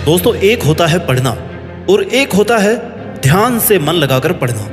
दोस्तों, एक होता है पढ़ना और एक होता है ध्यान से मन लगाकर पढ़ना।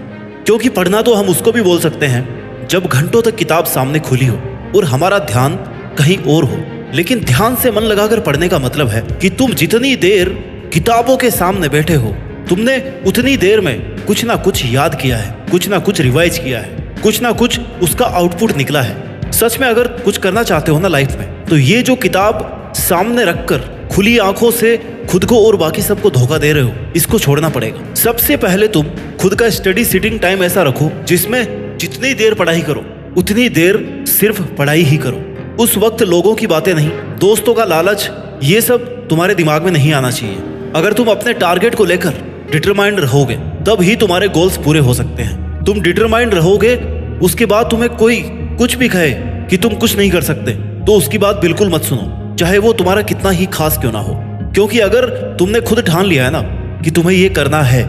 क्योंकि पढ़ना तो हम उसको भी बोल सकते हैं जब घंटों तक किताब सामने खुली हो और हमारा ध्यान कहीं और हो। लेकिन ध्यान से मन लगाकर पढ़ने का मतलब है कि तुम जितनी देर किताबों के सामने बैठे हो, तुमने उतनी देर में कुछ ना कुछ याद किया है, कुछ ना कुछ रिवाइज किया है, कुछ ना कुछ उसका आउटपुट निकला है। सच में अगर कुछ करना चाहते हो ना लाइफ में, तो ये जो किताब सामने रखकर खुली आंखों से खुद को और बाकी सबको धोखा दे रहे हो, इसको छोड़ना पड़ेगा। सबसे पहले तुम खुद का स्टडी सिटिंग टाइम ऐसा रखो जिसमें जितनी देर पढ़ाई करो उतनी देर सिर्फ पढ़ाई ही करो। उस वक्त लोगों की बातें नहीं, दोस्तों का लालच, ये सब तुम्हारे दिमाग में नहीं आना चाहिए। अगर तुम अपने टारगेट को लेकर डिटरमाइंड रहोगे तब ही तुम्हारे गोल्स पूरे हो सकते हैं। तुम डिटरमाइंड रहोगे, उसके बाद तुम्हें कोई कुछ भी कहे कि तुम कुछ नहीं कर सकते, तो उसकी बात बिल्कुल मत सुनो, चाहे वो तुम्हारा कितना ही खास क्यों ना हो। क्योंकि अगर तुमने खुद ठान लिया है ना कि तुम्हें ये करना है,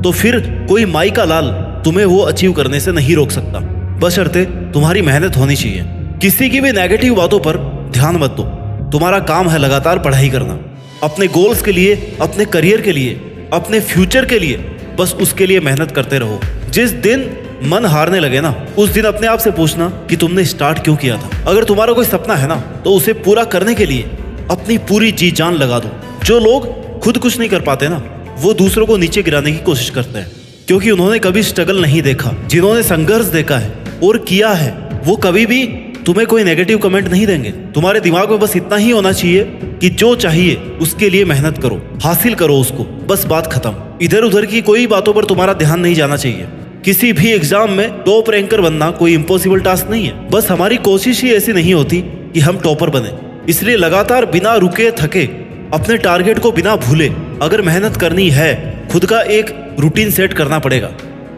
तो फिर कोई माई का लाल तुम्हें वो अचीव करने से नहीं रोक सकता, बशर्ते तुम्हारी मेहनत होनी चाहिए। किसी की भी नेगेटिव बातों पर ध्यान मत दो। तुम्हारा काम है लगातार पढ़ाई करना, अपने गोल्स के लिए, अपने करियर के लिए, अपने फ्यूचर के लिए, बस उसके लिए मेहनत करते रहो। जिस दिन मन हारने लगे ना, उस दिन अपने आप से पूछना कि तुमने स्टार्ट क्यों किया था। अगर तुम्हारा कोई सपना है ना, तो उसे पूरा करने के लिए अपनी पूरी जी जान लगा दो। जो लोग खुद कुछ नहीं कर पाते ना, वो दूसरों को नीचे गिराने की कोशिश करते हैं, क्योंकि उन्होंने कभी स्ट्रगल नहीं देखा। जिन्होंने संघर्ष देखा है और किया है, वो कभी भी तुम्हें कोई नेगेटिव कमेंट नहीं देंगे। तुम्हारे दिमाग में बस इतना ही होना चाहिए कि जो चाहिए उसके लिए मेहनत करो, हासिल करो उसको, बस बात खत्म। इधर उधर की कोई बातों पर तुम्हारा ध्यान नहीं जाना चाहिए। किसी भी एग्जाम में टॉप रैंकर बनना कोई इम्पॉसिबल टास्क नहीं है, बस हमारी कोशिश ही ऐसी नहीं होती कि हम टॉपर बने। इसलिए लगातार बिना रुके थके, अपने टारगेट को बिना भूले अगर मेहनत करनी है, खुद का एक रूटीन सेट करना पड़ेगा,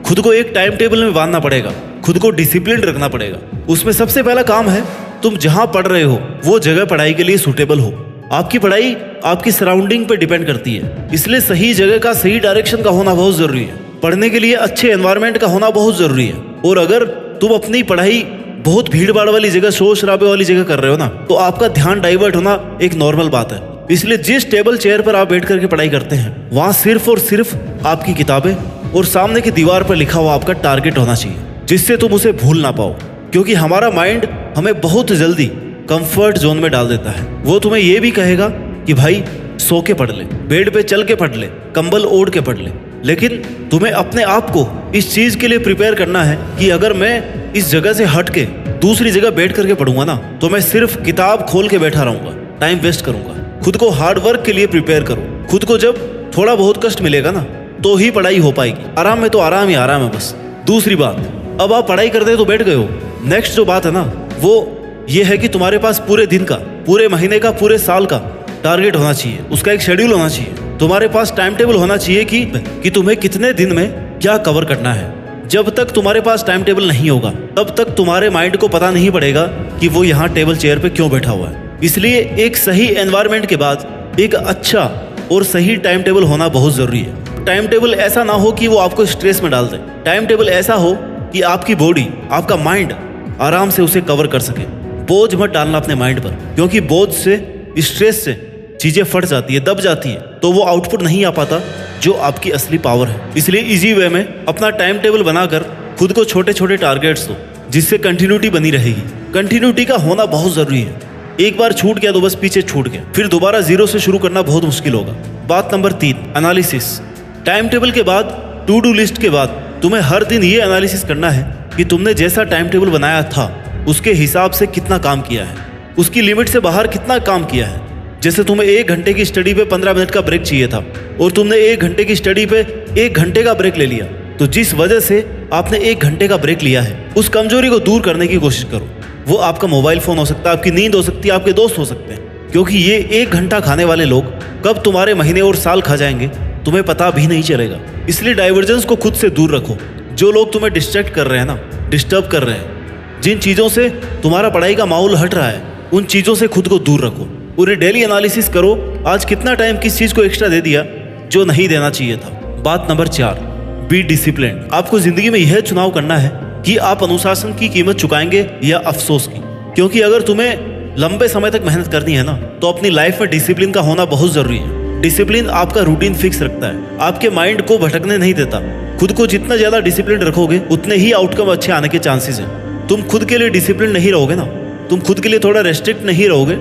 खुद को एक टाइम टेबल में बांधना पड़ेगा, खुद को डिसिप्लिन रखना पड़ेगा। उसमें सबसे पहला काम है, तुम जहां पढ़ रहे हो वो जगह पढ़ाई के लिए सूटेबल हो। आपकी पढ़ाई आपकी सराउंडिंग पे डिपेंड करती है, इसलिए सही जगह का, सही डायरेक्शन का होना बहुत जरूरी है। पढ़ने के लिए अच्छे एनवायरनमेंट का होना बहुत जरूरी है। और अगर तुम अपनी पढ़ाई बहुत भीड़ भाड़ वाली जगह, शोर शराबे वाली जगह कर रहे हो ना, तो आपका ध्यान डाइवर्ट होना एक नॉर्मल बात है। इसलिए जिस टेबल चेयर पर आप बैठ करके पढ़ाई करते हैं, वहां सिर्फ और सिर्फ आपकी किताबें और सामने की दीवार पर लिखा हुआ आपका टारगेट होना चाहिए, जिससे तुम उसे भूल ना पाओ। क्योंकि हमारा माइंड हमें बहुत जल्दी कंफर्ट जोन में डाल देता है। वो तुम्हें ये भी कहेगा कि भाई सो के पढ़ ले, बेड पे चल के पढ़ ले, कंबल ओढ़ के पढ़ ले। लेकिन तुम्हें अपने आप को इस चीज के लिए प्रिपेयर करना है कि अगर मैं इस जगह से हट के दूसरी जगह बैठ करके पढ़ूंगा ना, तो मैं सिर्फ किताब खोल के बैठा रहूंगा, टाइम वेस्ट करूंगा। खुद को हार्ड वर्क के लिए प्रिपेयर करो। खुद को जब थोड़ा बहुत कष्ट मिलेगा ना, तो ही पढ़ाई हो पाएगी। आराम में तो आराम ही आराम है बस। दूसरी बात, अब आप पढ़ाई करते तो बैठ गए हो, नेक्स्ट जो बात है ना, वो ये है कि तुम्हारे पास पूरे दिन का, पूरे महीने का, पूरे साल का टारगेट होना चाहिए। उसका एक शेड्यूल होना चाहिए। तुम्हारे पास टाइम टेबल होना चाहिए कि तुम्हें कितने दिन में क्या कवर करना है। जब तक तुम्हारे पास टाइम टेबल नहीं होगा, तब तक तुम्हारे माइंड को पता नहीं पड़ेगा कि वो यहाँ टेबल चेयर पे क्यों बैठा हुआ है। इसलिए एक सही एनवायरनमेंट के बाद एक अच्छा और सही टाइम टेबल होना बहुत जरूरी है। टाइम टेबल ऐसा ना हो कि वो आपको स्ट्रेस में डाल दे। टाइम टेबल ऐसा हो कि आपकी बॉडी, आपका माइंड आराम से उसे कवर कर सके। बोझ मत डालना अपने माइंड पर, क्योंकि बोझ से, स्ट्रेस से चीजें फट जाती है, दब जाती है, तो वो आउटपुट नहीं आ पाता जो आपकी असली पावर है। इसलिए इजी वे में अपना टाइम टेबल बनाकर खुद को छोटे छोटे टारगेट्स दो, जिससे कंटिन्यूटी बनी रहेगी। कंटिन्यूटी का होना बहुत जरूरी है। एक बार छूट गया तो बस पीछे छूट गया, फिर दोबारा जीरो से शुरू करना बहुत मुश्किल होगा। बात नंबर 3, एनालिसिस। टाइम टेबल के बाद, टू डू लिस्ट के बाद तुम्हें हर दिन ये एनालिसिस करना है कि तुमने जैसा टाइम टेबल बनाया था उसके हिसाब से कितना काम किया है, उसकी लिमिट से बाहर कितना काम किया है। जैसे तुम्हें 1 घंटे की स्टडी पे 15 मिनट का ब्रेक चाहिए था और तुमने 1 घंटे की स्टडी पे 1 घंटे का ब्रेक ले लिया, तो जिस वजह से आपने 1 घंटे का ब्रेक लिया है, उस कमजोरी को दूर करने की कोशिश करो। वो आपका मोबाइल फोन हो सकता है, आपकी नींद हो सकती है, आपके दोस्त हो सकते हैं। क्योंकि ये 1 घंटा खाने वाले लोग कब तुम्हारे महीने और साल खा जाएंगे तुम्हें पता भी नहीं चलेगा। इसलिए डाइवर्जेंस को खुद से दूर रखो। जो लोग तुम्हें डिस्ट्रैक्ट कर रहे हैं ना, डिस्टर्ब कर रहे हैं, जिन चीज़ों से तुम्हारा पढ़ाई का माहौल हट रहा है, उन चीज़ों से खुद को दूर रखो। पूरी डेली एनालिसिस करो, आज कितना टाइम किस चीज़ को एक्स्ट्रा दे दिया जो नहीं देना चाहिए था। बात नंबर 4, बी डिसिप्लिन। आपको जिंदगी में यह चुनाव करना है कि आप अनुशासन की कीमत चुकाएंगे या अफसोस की। क्योंकि अगर तुम्हें लंबे समय तक मेहनत करनी है ना, तो अपनी लाइफ में डिसिप्लिन का होना बहुत जरूरी है। डिसिप्लिन आपका रूटीन फिक्स रखता है, आपके माइंड को भटकने नहीं देता। खुद को जितना ज्यादा डिसिप्लिन रखोगे उतने ही आउटकम अच्छे आने के चांसेस हैं। तुम खुद के लिए डिसिप्लिन नहीं रहोगे ना, तुम खुद के लिए थोड़ा रेस्ट्रिक्ट नहीं रहोगे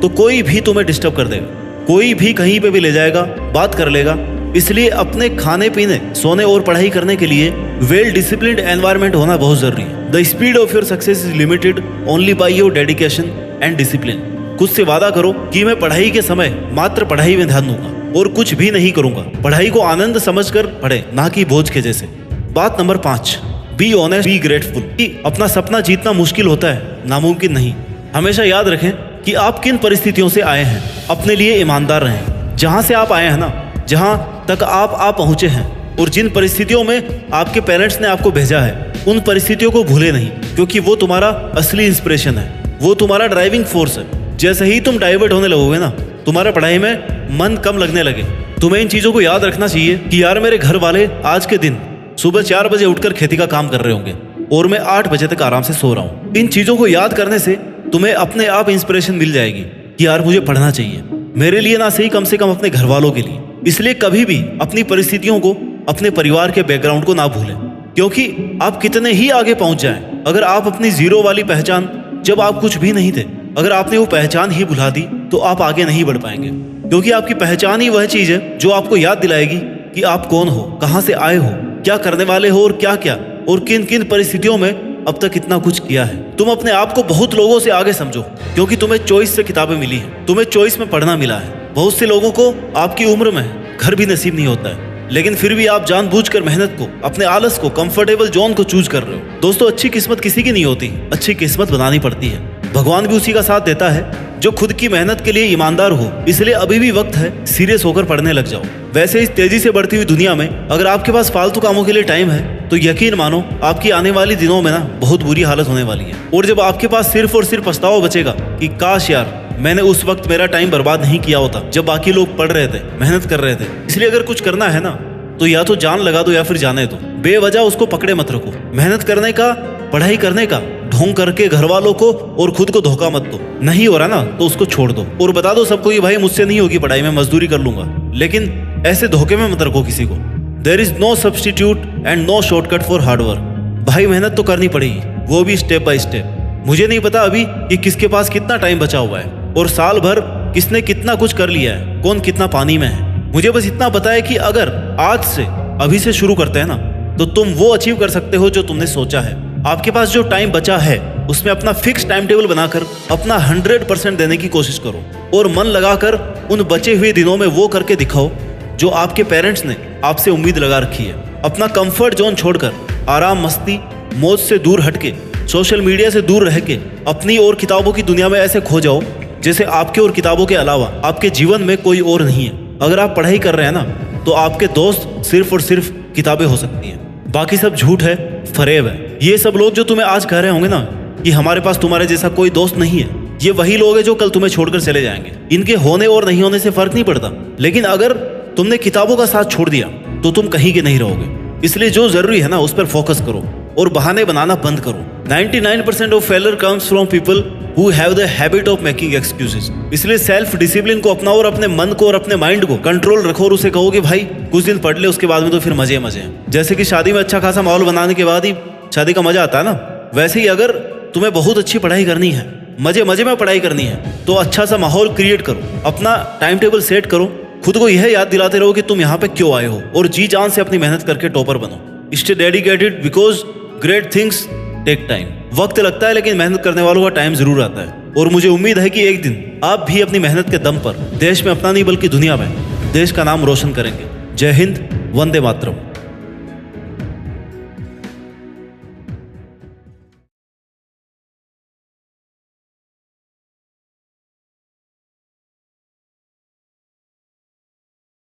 तो कोई भी तुम्हें डिस्टर्ब कर देगा, कोई भी कहीं पे भी ले जाएगा, बात कर लेगा। इसलिए अपने खाने पीने, सोने और पढ़ाई करने के लिए वेल डिसिप्लिन्ड एनवायरनमेंट होना बहुत जरूरी है। The speed of your success is limited only by your dedication and discipline. खुद से वादा करो कि मैं पढ़ाई के समय मात्र पढ़ाई में ध्यान दूंगा और कुछ भी नहीं करूंगा। पढ़ाई को आनंद समझकर पढ़े, ना कि बोझ के जैसे। बात number 5, be honest, be grateful. अपना सपना जीतना मुश्किल होता है, नामुमकिन नहीं। हमेशा याद रखें कि आप किन परिस्थितियों से आए हैं। अपने लिए ईमानदार रहें। जहां से आप आए हैं ना, जहां तक आप पहुंचे हैं और जिन परिस्थितियों में आपके पेरेंट्स ने आपको भेजा है, उन परिस्थितियों को भूले नहीं, क्योंकि वो तुम्हारा असली इंस्पिरेशन है, वो तुम्हारा ड्राइविंग फोर्स है। जैसे ही तुम डाइवर्ट होने लगोगे ना, तुम्हारा पढ़ाई में मन कम लगने लगे, तुम्हें इन चीजों को याद रखना चाहिए कि यार मेरे घर वाले आज के दिन सुबह 4 बजे उठकर खेती का काम कर रहे होंगे और मैं 8 बजे तक आराम से सो रहा हूँ। इन चीजों को याद करने से तुम्हें अपने आप इंस्पिरेशन मिल जाएगी कि यार मुझे पढ़ना चाहिए, मेरे लिए ना सही, कम से कम अपने घर वालों के लिए। इसलिए कभी भी अपनी परिस्थितियों को, अपने परिवार के बैकग्राउंड को ना भूलें, क्योंकि आप कितने ही आगे पहुंच जाएं, अगर आप अपनी जीरो वाली पहचान, जब आप कुछ भी नहीं थे, अगर आपने वो पहचान ही भुला दी तो आप आगे नहीं बढ़ पाएंगे। क्योंकि आपकी पहचान ही वह चीज है जो आपको याद दिलाएगी कि आप कौन हो, कहां से आए हो, क्या करने वाले हो और क्या क्या और किन किन परिस्थितियों में अब तक इतना कुछ किया है। तुम अपने आप को बहुत लोगों से आगे समझो, क्योंकि तुम्हें चॉइस से किताबें मिली है, तुम्हें चॉइस में पढ़ना मिला है। बहुत से लोगों को आपकी उम्र में घर भी नसीब नहीं होता है, लेकिन फिर भी आप जानबूझकर मेहनत को, अपने आलस को, कंफर्टेबल जोन को चूज कर रहे हो। दोस्तों, अच्छी किस्मत किसी की नहीं होती, अच्छी किस्मत बनानी पड़ती है। भगवान भी उसी का साथ देता है जो खुद की मेहनत के लिए ईमानदार हो। इसलिए अभी भी वक्त है, सीरियस होकर पढ़ने लग जाओ। वैसे इस तेजी से बढ़ती हुई दुनिया में अगर आपके पास फालतू कामों के लिए टाइम है तो यकीन मानो आपकी आने वाली दिनों में ना बहुत बुरी हालत होने वाली है। और जब आपके पास सिर्फ और सिर्फ पछतावा बचेगा कि काश यार मैंने उस वक्त मेरा टाइम बर्बाद नहीं किया होता जब बाकी लोग पढ़ रहे थे, मेहनत कर रहे थे। इसलिए अगर कुछ करना है ना तो या तो जान लगा दो या फिर जाने दो। बेवजह उसको पकड़े मत रखो। मेहनत करने का, पढ़ाई करने का ढोंग करके घर वालों को और खुद को धोखा मत दो। नहीं हो रहा ना तो उसको छोड़ दो और बता दो सबको कि भाई मुझसे नहीं होगी पढ़ाई, मैं मजदूरी कर लूंगा। लेकिन ऐसे धोखे में मत रखो किसी को। There is no substitute and no shortcut for hard work. भाई मेहनत तो करनी पड़ेगी, वो भी स्टेप बाय स्टेप। मुझे नहीं पता अभी कि किसके पास कितना टाइम बचा हुआ है और साल भर किसने कितना कुछ कर लिया है, कौन कितना पानी में है। मुझे बस इतना पता है कि अगर आज से, अभी से शुरू करते हैं ना, तो तुम वो अचीव कर सकते हो जो तुमने सोचा है। आपके पास जो टाइम बचा है उसमें अपना फिक्स टाइम टेबल बनाकर अपना 100% देने की कोशिश करो और मन लगाकर उन बचे हुए दिनों में वो करके दिखाओ जो आपके पेरेंट्स ने आपसे उम्मीद लगा रखी है। अपना कंफर्ट जोन छोड़कर आराम, मस्ती, मौज से दूर हटके, सोशल मीडिया से दूर रह के अपनी और किताबों की दुनिया में ऐसे खो जाओ जैसे आपके और किताबों के अलावा आपके जीवन में कोई और नहीं है। अगर आप पढ़ाई कर रहे हैं ना तो आपके दोस्त सिर्फ और सिर्फ किताबें हो सकती हैं, बाकी सब झूठ है, फरेब है। ये सब लोग जो तुम्हें आज कह रहे होंगे ना कि हमारे पास तुम्हारे जैसा कोई दोस्त नहीं है, ये वही लोग हैं जो कल तुम्हें छोड़कर चले जाएंगे। इनके होने और नहीं होने से फर्क नहीं पड़ता, लेकिन अगर तुमने किताबों का साथ छोड़ दिया तो तुम कहीं के नहीं रहोगे। इसलिए जो जरूरी है ना उस पर फोकस करो और बहाने बनाना बंद करो। 99% of failure comes from people who have the habit of making excuses. इसलिए सेल्फ डिसिप्लिन को अपनाओ और अपने मन को और अपने माइंड को कंट्रोल रखो और उसे कहो कि भाई कुछ दिन पढ़ ले, उसके बाद में तो फिर मजे मजे हैं। जैसे कि शादी में अच्छा खासा माहौल बनाने के बाद ही शादी का मजा आता है ना, वैसे ही अगर तुम्हें बहुत अच्छी पढ़ाई करनी है, मजे मजे में पढ़ाई करनी है, तो अच्छा सा माहौल क्रिएट करो, अपना टाइम टेबल सेट करो, खुद को यह याद दिलाते रहो कि तुम यहाँ पे क्यों आए हो और जी जान से अपनी मेहनत करके टॉपर बनो। Stay dedicated because great things take time. वक्त लगता है लेकिन मेहनत करने वालों का टाइम जरूर आता है। और मुझे उम्मीद है कि एक दिन आप भी अपनी मेहनत के दम पर देश में अपना नहीं बल्कि दुनिया में देश का नाम रोशन करेंगे। जय हिंद, वंदे मातरम।